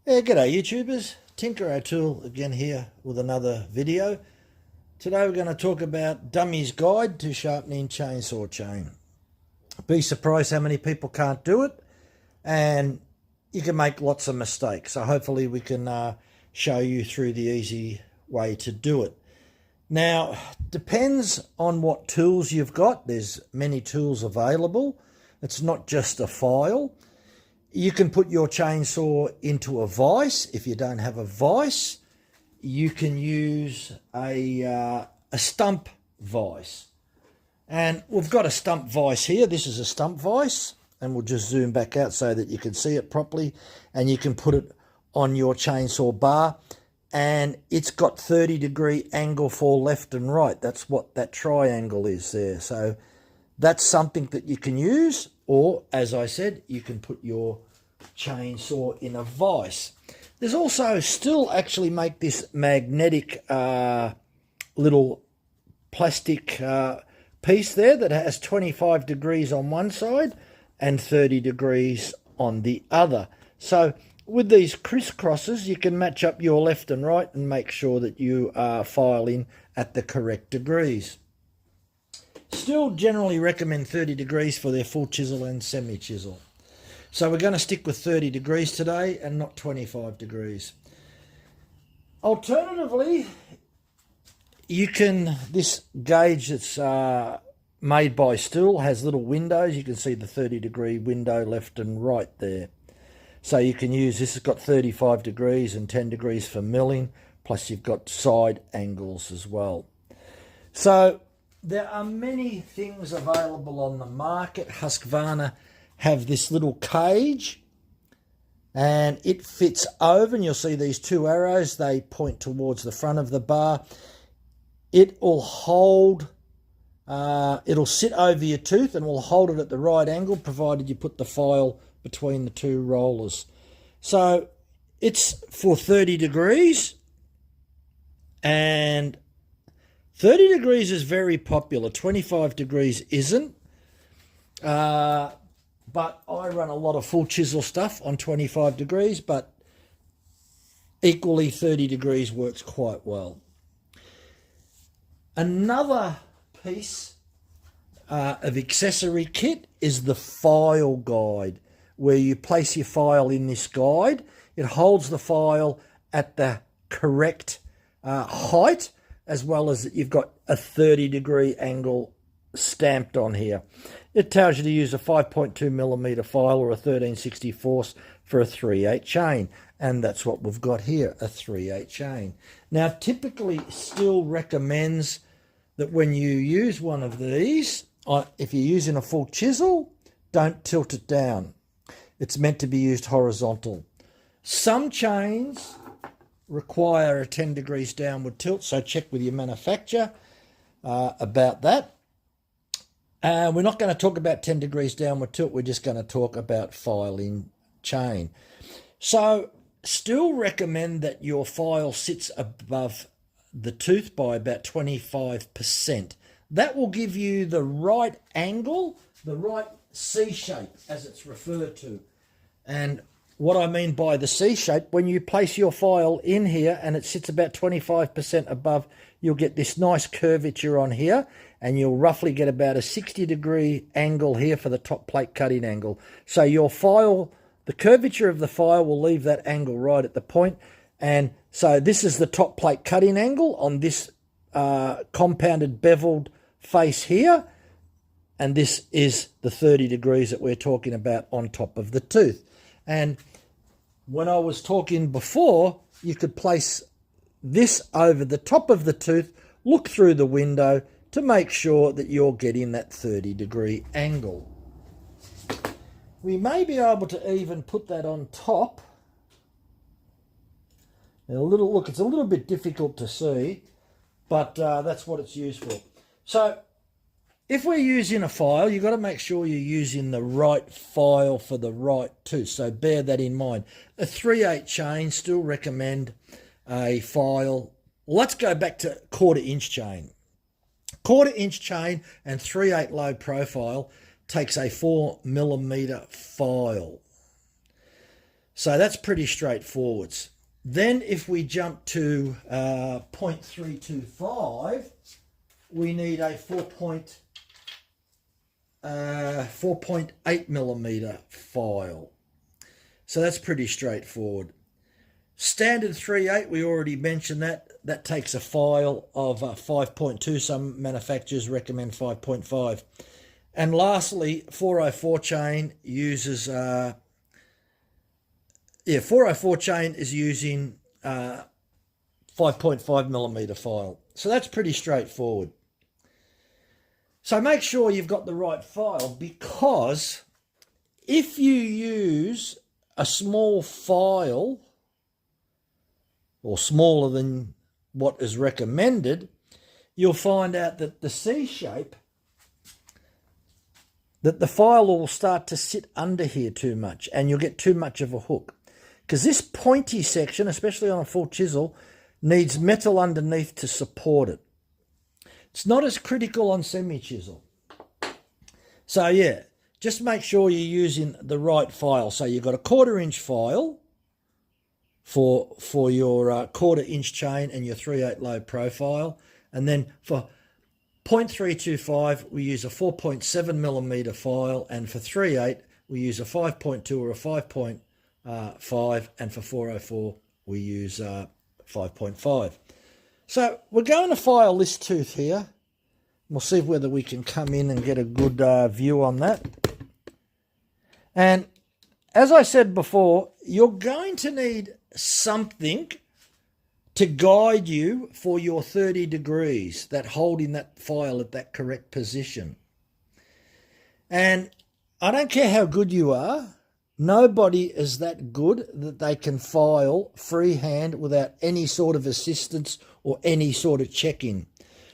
Yeah, g'day YouTubers, Tinker O'Toole again here with another video. Today we're going to talk about Dummies Guide to Sharpening Chainsaw Chain. Be surprised how many people can't do it, and you can make lots of mistakes. So hopefully we can show you through the easy way to do it. Now, depends on what tools you've got. There's many tools available. It's not just a file. You can put your chainsaw into a vise. If you don't have a vise, you can use a stump vise. And we've got a stump vise here. This is a stump vise, and we'll just zoom back out so that you can see it properly. And you can put it on your chainsaw bar, and it's got 30-degree angle for left and right. That's what that triangle is there. So that's something that you can use, or as I said, you can put your chainsaw in a vise. There's also still actually make this magnetic little plastic piece there that has 25 degrees on one side and 30 degrees on the other. So with these crisscrosses, you can match up your left and right and make sure that you are filing at the correct degrees. Still generally recommend 30 degrees for their full chisel and semi-chisel. So we're going to stick with 30 degrees today and not 25 degrees. Alternatively, you can, this gauge that's made by Stihl has little windows. You can see the 30-degree window left and right there. So you can use, this has got 35 degrees and 10 degrees for milling, plus you've got side angles as well. So there are many things available on the market. Husqvarna have this little cage, and it fits over, and you'll see these two arrows, they point towards the front of the bar. It will hold, it'll sit over your tooth and will hold it at the right angle, provided you put the file between the two rollers. So it's for 30 degrees, and 30 degrees is very popular. 25 degrees isn't. But I run a lot of full chisel stuff on 25 degrees, but equally 30 degrees works quite well. Another piece of accessory kit is the file guide, where you place your file in this guide. It holds the file at the correct height, as well as you've got a 30-degree angle stamped on here. It tells you to use a 5.2mm file or a 13/64 for a 3/8 chain, and that's what we've got here, a 3/8 chain. Now, typically Stihl recommends that when you use one of these, if you're using a full chisel, don't tilt it down. It's meant to be used horizontal. Some chains require a 10 degrees downward tilt, so check with your manufacturer about that. We're not going to talk about 10 degrees downward tilt. We're just going to talk about filing chain. So Stihl recommend that your file sits above the tooth by about 25%. That will give you the right angle, the right C shape as it's referred to. And what I mean by the C shape, when you place your file in here and it sits about 25% above, you'll get this nice curvature on here, and you'll roughly get about a 60-degree angle here for the top plate cutting angle. So your file, the curvature of the file will leave that angle right at the point. And so this is the top plate cutting angle on this compounded beveled face here. And this is the 30 degrees that we're talking about on top of the tooth. And when I was talking before, you could place this over the top of the tooth, look through the window to make sure that you're getting that 30-degree angle. We may be able to even put that on top. And look, it's a little bit difficult to see, but that's what it's used for. So if we're using a file, you've got to make sure you're using the right file for the right tooth. So bear that in mind. A 3/8 chain, Stihl recommend a file. Let's go back to 1/4-inch chain. 1/4-inch chain and 3/8 low profile takes a 4mm file. So that's pretty straightforward. Then if we jump to 0.325, we need a 4.8 millimeter file. So that's pretty straightforward. Standard 3.8, we already mentioned that. That takes a file of 5.2. Some manufacturers recommend 5.5. And lastly, 404 chain uses 404 chain is using 5.5 millimeter file. So that's pretty straightforward. So make sure you've got the right file, because if you use a small file or smaller than what is recommended, you'll find out that the C shape, that the file will start to sit under here too much and you'll get too much of a hook. Because this pointy section, especially on a full chisel, needs metal underneath to support it. It's not as critical on semi-chisel. So yeah, just make sure you're using the right file. So you've got a 1/4 inch file for your 1/4 inch chain and your 3/8 low profile. And then for 0.325, we use a 4.7 millimeter file. And for 3/8, we use a 5.2 or a 5.5. And for 404, we use 5.5. So we're going to file this tooth here. We'll see whether we can come in and get a good view on that. And as I said before, you're going to need something to guide you for your 30 degrees, that holding that file at that correct position. And I don't care how good you are, nobody is that good that they can file freehand without any sort of assistance or any sort of check-in.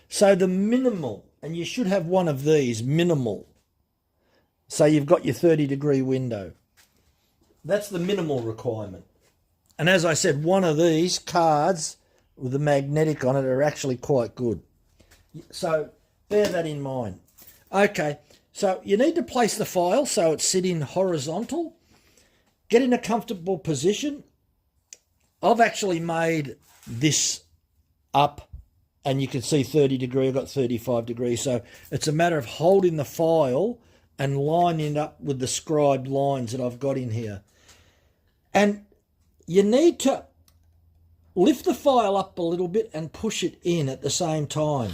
So the minimal, and you should have one of these, minimal. So you've got your 30 degree window. That's the minimal requirement. And as I said, one of these cards with a magnetic on it are actually quite good. So bear that in mind. Okay, so you need to place the file so it's sitting horizontal. Get in a comfortable position. I've actually made this up and you can see 30 degree, I've got 35 degrees. So it's a matter of holding the file and lining it up with the scribed lines that I've got in here. And you need to lift the file up a little bit and push it in at the same time.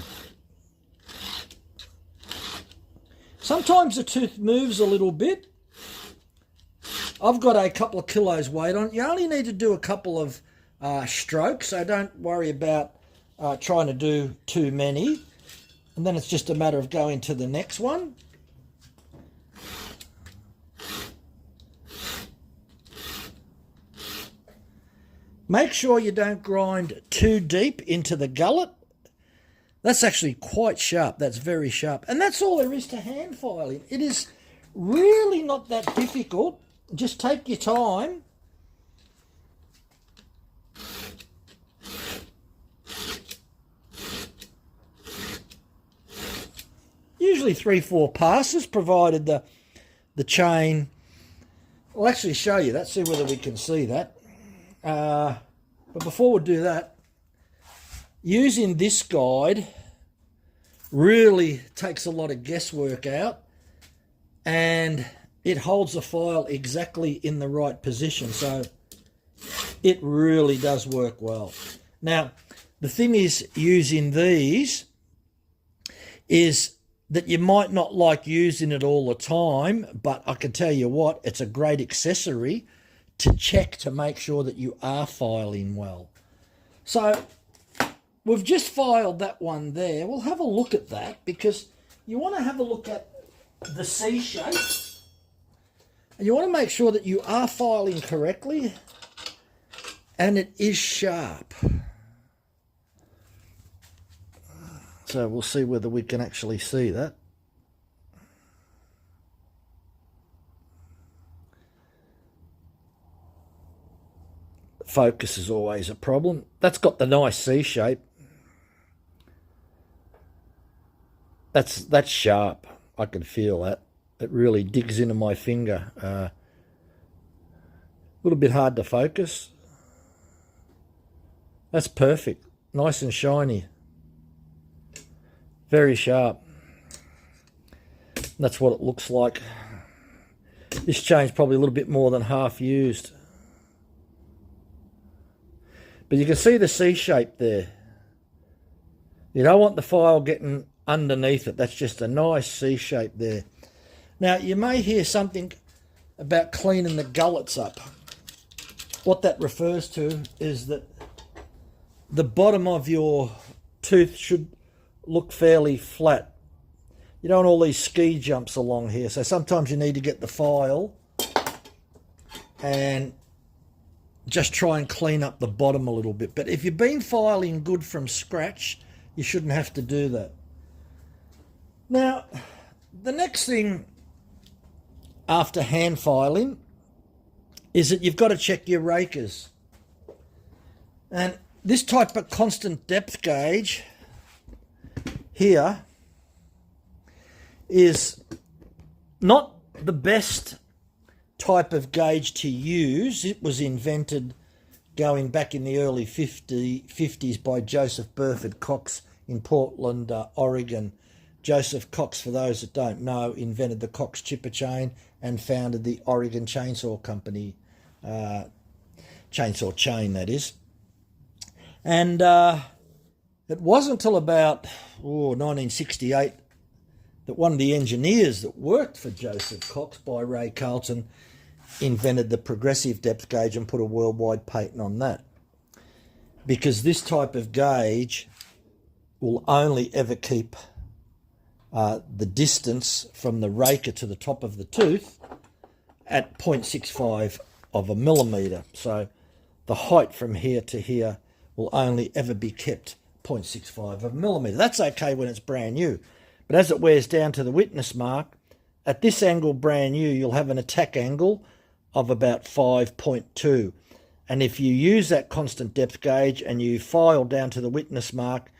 Sometimes the tooth moves a little bit. I've got a couple of kilos weight on it. You only need to do a couple of strokes, so don't worry about trying to do too many. And then it's just a matter of going to the next one. Make sure you don't grind too deep into the gullet. That's actually quite sharp. That's very sharp. And that's all there is to hand filing. It is really not that difficult. Just take your time. Usually 3-4 passes, provided the chain. I'll actually show you that, see whether we can see that. But before we do that, using this guide really takes a lot of guesswork out, and it holds the file exactly in the right position, so it really does work well. Now, the thing is, using these is that you might not like using it all the time, but I can tell you what, it's a great accessory to check to make sure that you are filing well. So we've just filed that one there. We'll have a look at that, because you want to have a look at the C shape and you want to make sure that you are filing correctly and it is sharp. So we'll see whether we can actually see that. Focus is always a problem. That's got the nice C shape. That's sharp. I can feel that. It really digs into my finger. little bit hard to focus. That's perfect. Nice and shiny. Very sharp. That's what it looks like. This chain's probably a little bit more than half used. But you can see the C shape there. You don't want the file getting underneath it. That's just a nice C shape there. Now, you may hear something about cleaning the gullets up. What that refers to is that the bottom of your tooth should look fairly flat. You don't want all these ski jumps along here. So sometimes you need to get the file and just try and clean up the bottom a little bit. But if you've been filing good from scratch, you shouldn't have to do that. Now, the next thing after hand filing is that you've got to check your rakers. And this type of constant depth gauge here is not the best type of gauge to use. It was invented going back in the early 50s by Joseph Burford Cox in Portland, Oregon. Joseph Cox, for those that don't know, invented the Cox chipper chain and founded the Oregon Chainsaw Company, chainsaw chain that is. And it wasn't until about 1968 that one of the engineers that worked for Joseph Cox by Ray Carlton invented the progressive depth gauge and put a worldwide patent on that. Because this type of gauge will only ever keep the distance from the raker to the top of the tooth at 0.65 of a millimetre. So the height from here to here will only ever be kept 0.65 of a millimetre. That's okay when it's brand new. But as it wears down to the witness mark, at this angle brand new, you'll have an attack angle of about 5.2. And if you use that constant depth gauge and you file down to the witness mark,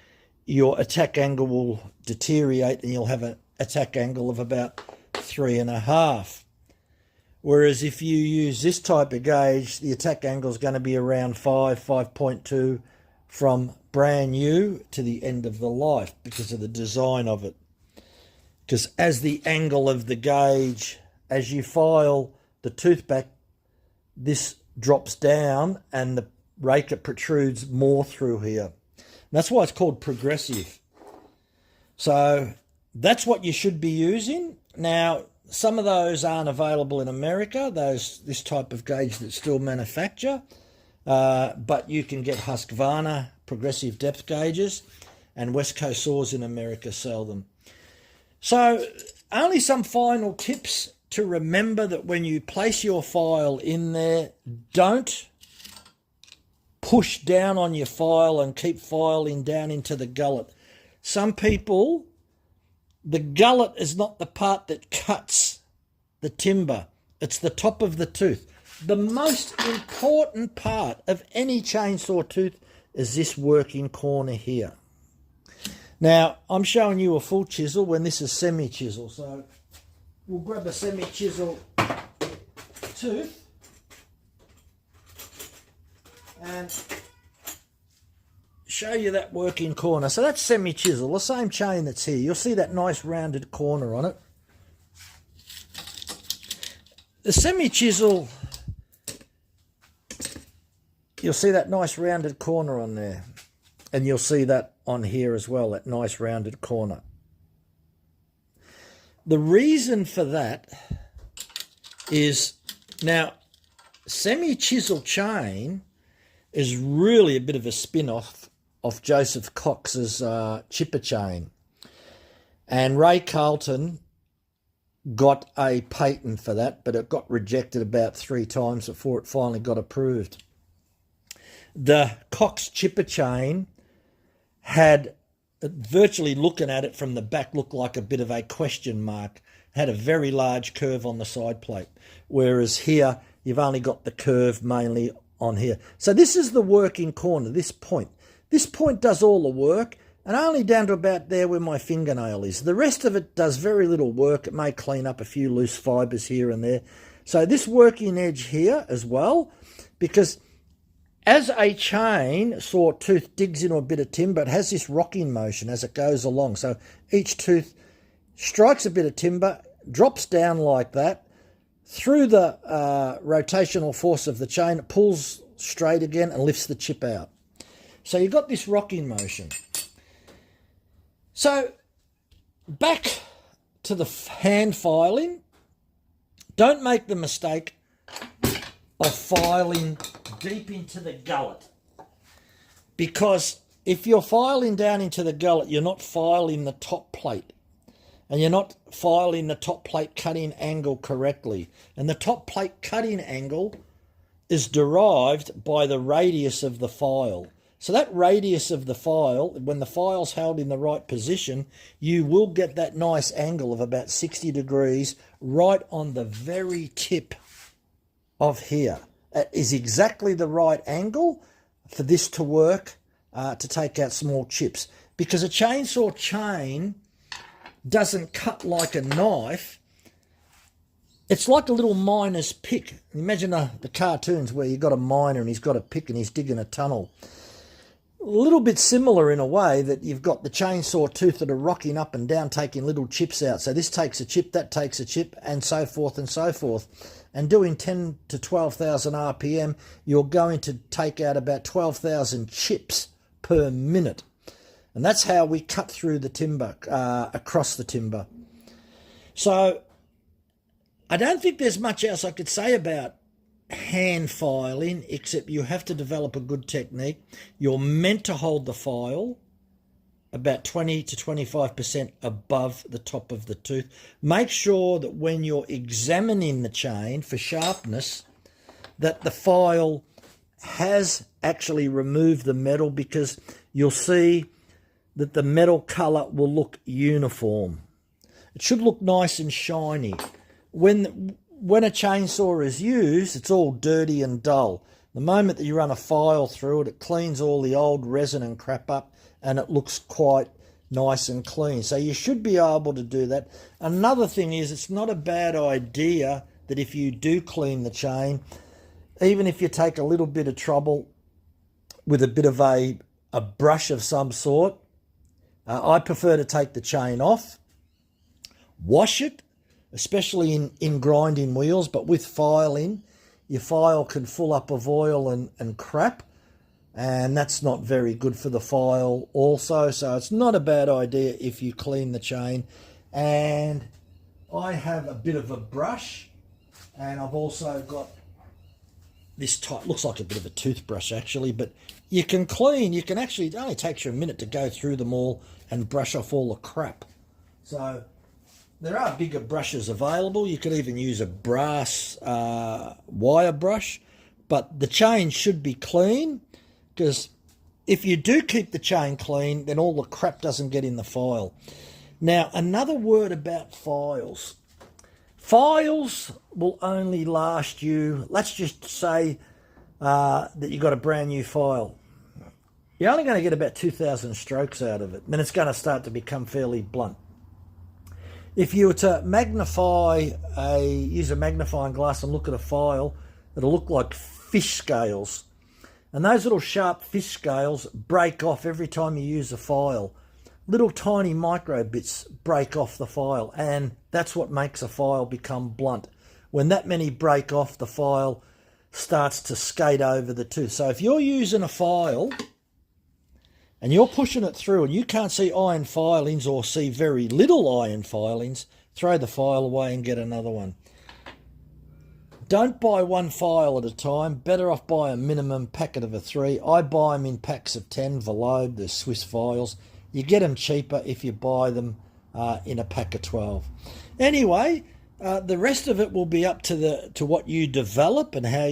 your attack angle will deteriorate and you'll have an attack angle of about 3.5. Whereas if you use this type of gauge, the attack angle is going to be around 5.2 from brand new to the end of the life because of the design of it. Because as the angle of the gauge, as you file the tooth back, this drops down and the raker protrudes more through here. And that's why it's called progressive. So that's what you should be using. Now, some of those aren't available in America, this type of gauge that still manufacture, but you can get Husqvarna progressive depth gauges, and West Coast Saws in America sell them. So only some final tips to remember: that when you place your file in there, don't push down on your file and keep filing down into the gullet. Some people, the gullet is not the part that cuts the timber. It's the top of the tooth. The most important part of any chainsaw tooth is this working corner here. Now, I'm showing you a full chisel when this is semi-chisel. So we'll grab a semi-chisel tooth and show you that working corner. So that's semi-chisel, the same chain that's here. You'll see that nice rounded corner on it. The semi-chisel, you'll see that nice rounded corner on there. And you'll see that on here as well, that nice rounded corner. The reason for that is, now, semi-chisel chain is really a bit of a spin-off of Joseph Cox's chipper chain. And Ray Carlton got a patent for that, but it got rejected about 3 times before it finally got approved. The Cox chipper chain had, virtually looking at it from the back, looked like a bit of a question mark. Had a very large curve on the side plate, whereas here you've only got the curve mainly on here. So this is the working corner, this point. This point does all the work, and only down to about there where my fingernail is. The rest of it does very little work. It may clean up a few loose fibres here and there. So this working edge here as well, because as a chainsaw tooth digs into a bit of timber, it has this rocking motion as it goes along. So each tooth strikes a bit of timber, drops down like that. Through the rotational force of the chain, it pulls straight again and lifts the chip out. So you've got this rocking motion. So back to the hand filing. Don't make the mistake of filing deep into the gullet, because if you're filing down into the gullet, you're not filing the top plate, and you're not filing the top plate cutting angle correctly. And the top plate cutting angle is derived by the radius of the file. So that radius of the file, when the file's held in the right position, you will get that nice angle of about 60 degrees right on the very tip of here. It is exactly the right angle for this to work, to take out small chips. Because a chainsaw chain doesn't cut like a knife. It's like a little miner's pick. Imagine the cartoons where you've got a miner and he's got a pick and he's digging a tunnel. A little bit similar in a way, that you've got the chainsaw tooth that are rocking up and down, taking little chips out. So this takes a chip, that takes a chip, and so forth and so forth. And doing 10 to 12,000 RPM, you're going to take out about 12,000 chips per minute. And that's how we cut through the timber, across the timber. So I don't think there's much else I could say about hand filing, except you have to develop a good technique. You're meant to hold the file about 20 to 25% above the top of the tooth. Make sure that when you're examining the chain for sharpness, that the file has actually removed the metal, because you'll see that the metal colour will look uniform. It should look nice and shiny. When a chainsaw is used, it's all dirty and dull. The moment that you run a file through it, it cleans all the old resin and crap up, and it looks quite nice and clean. So you should be able to do that. Another thing is, it's not a bad idea that if you do clean the chain, even if you take a little bit of trouble with a bit of a brush of some sort, I prefer to take the chain off, wash it, especially in grinding wheels, but with filing, your file can full up of oil and crap, and that's not very good for the file also. So it's not a bad idea if you clean the chain. And I have a bit of a brush, and I've also got this type, looks like a bit of a toothbrush actually, but you can clean, you can actually, it only takes you a minute to go through them all and brush off all the crap. So there are bigger brushes available. You could even use a brass wire brush, but the chain should be clean, because if you do keep the chain clean, then all the crap doesn't get in the file. Now, another word about files. Files will only last you, let's just say that you got a brand new file. You're only going to get about 2,000 strokes out of it. Then it's going to start to become fairly blunt. If you were to use a magnifying glass and look at a file, it'll look like fish scales. And those little sharp fish scales break off every time you use a file. Little tiny micro bits break off the file, and that's what makes a file become blunt. When that many break off, the file starts to skate over the tooth. So if you're using a file and you're pushing it through and you can't see iron filings or see very little iron filings, throw the file away and get another one. Don't buy one file at a time. Better off buy a minimum packet of 3. I buy them in packs of 10, Velobe, the Swiss files. You get them cheaper if you buy them in a pack of 12. Anyway, the rest of it will be up to what you develop and how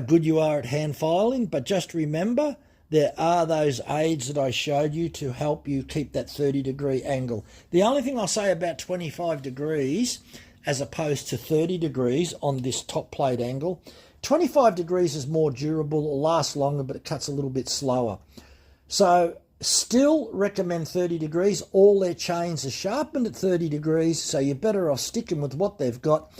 good you are at hand filing. But just remember, there are those aids that I showed you to help you keep that 30-degree angle. The only thing I'll say about 25 degrees as opposed to 30 degrees on this top plate angle, 25 degrees is more durable, it'll last longer, but it cuts a little bit slower. So still recommend 30 degrees. All their chains are sharpened at 30 degrees, so you're better off sticking with what they've got.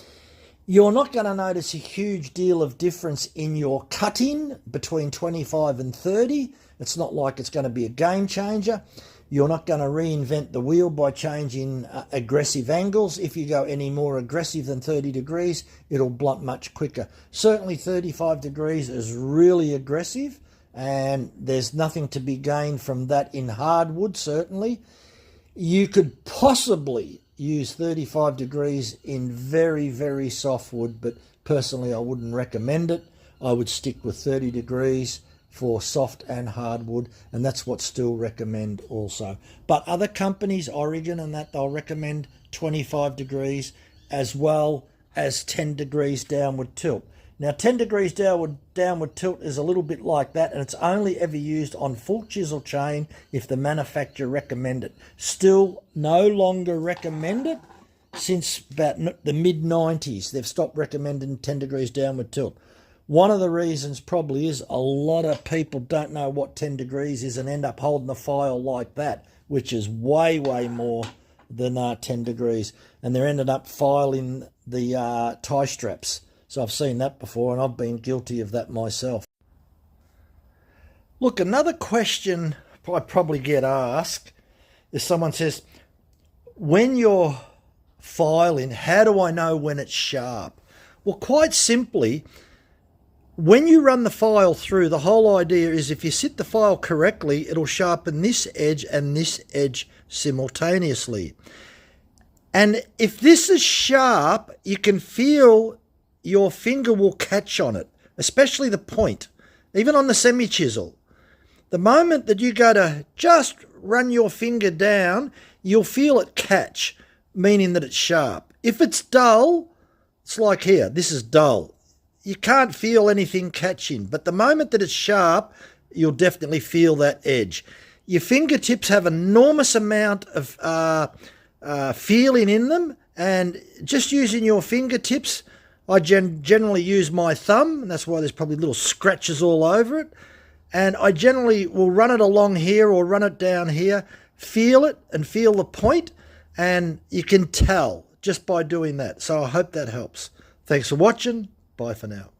You're not going to notice a huge deal of difference in your cutting between 25 and 30. It's not like it's going to be a game changer. You're not going to reinvent the wheel by changing aggressive angles. If you go any more aggressive than 30 degrees, it'll blunt much quicker. Certainly 35 degrees is really aggressive, and there's nothing to be gained from that in hardwood, certainly. You could possibly use 35 degrees in very, very soft wood, but personally I wouldn't recommend it. I would stick with 30 degrees for soft and hardwood, and that's what Stihl recommend also. But other companies, Oregon and that, they'll recommend 25 degrees as well as 10 degrees downward tilt. Now 10 degrees downward tilt is a little bit like that, and it's only ever used on full chisel chain if the manufacturer recommend it. Stihl no longer recommend it. Since about the mid-90s, they've stopped recommending 10 degrees downward tilt. One of the reasons probably is a lot of people don't know what 10 degrees is and end up holding the file like that, which is way, way more than 10 degrees. And they're ended up filing the tie straps. So I've seen that before, and I've been guilty of that myself. Look, another question I probably get asked is someone says, when you're filing, how do I know when it's sharp? Well, quite simply, when you run the file through, the whole idea is if you sit the file correctly, it'll sharpen this edge and this edge simultaneously. And if this is sharp, you can feel your finger will catch on it, especially the point, even on the semi-chisel. The moment that you go to just run your finger down, you'll feel it catch, meaning that it's sharp. If it's dull, it's like here, this is dull. You can't feel anything catching, but the moment that it's sharp, you'll definitely feel that edge. Your fingertips have an enormous amount of feeling in them, and just using your fingertips, I generally use my thumb, and that's why there's probably little scratches all over it. And I generally will run it along here or run it down here, feel it and feel the point, and you can tell just by doing that. So I hope that helps. Thanks for watching. Bye for now.